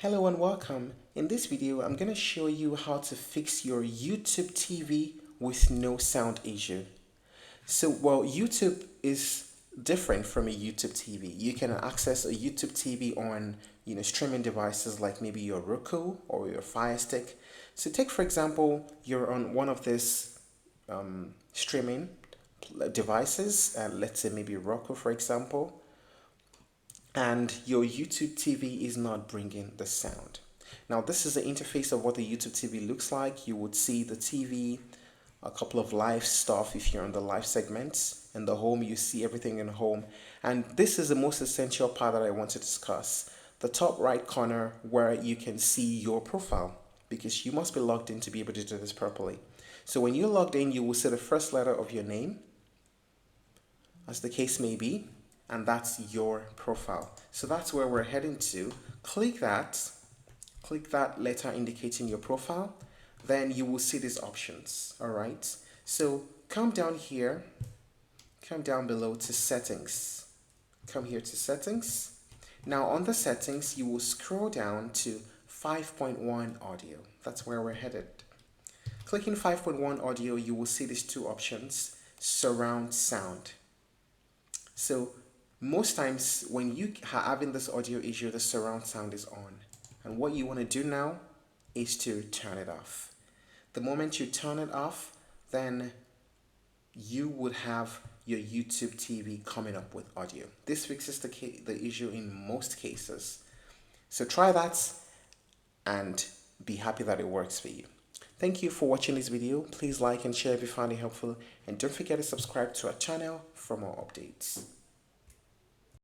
Hello and welcome. In this video, I'm going to show you how to fix your YouTube TV with no sound issue. YouTube is different from a YouTube TV. You can access a YouTube TV on, streaming devices like maybe your Roku or your Fire Stick. So take, for example, you're on one of these streaming devices, let's say maybe Roku, for example, and your YouTube TV is not bringing the sound. Now, this is the interface of what the YouTube TV looks like. You would see the TV, a couple of live stuff if you're on the live segments. In the home, you see everything in home. And this is the most essential part that I want to discuss. The top right corner where you can see your profile, because you must be logged in to be able to do this properly. So when you're logged in, you will see the first letter of your name, as the case may be, and that's your profile. So that's where we're heading to. Click that letter indicating your profile, then you will see these options. All right, so come down here, come down below to settings, come here to settings. Now on the settings, you will scroll down to 5.1 audio. That's where we're headed. Clicking 5.1 audio, you will see these two options: surround sound. So most times when you are having this audio issue, the surround sound is on. And what you want to do now is to turn it off. The moment you turn it off, then you would have your YouTube TV coming up with audio. This fixes the issue in most cases. So try that and be happy that it works for you. Thank you for watching this video. Please like and share if you found it helpful. And don't forget to subscribe to our channel for more updates.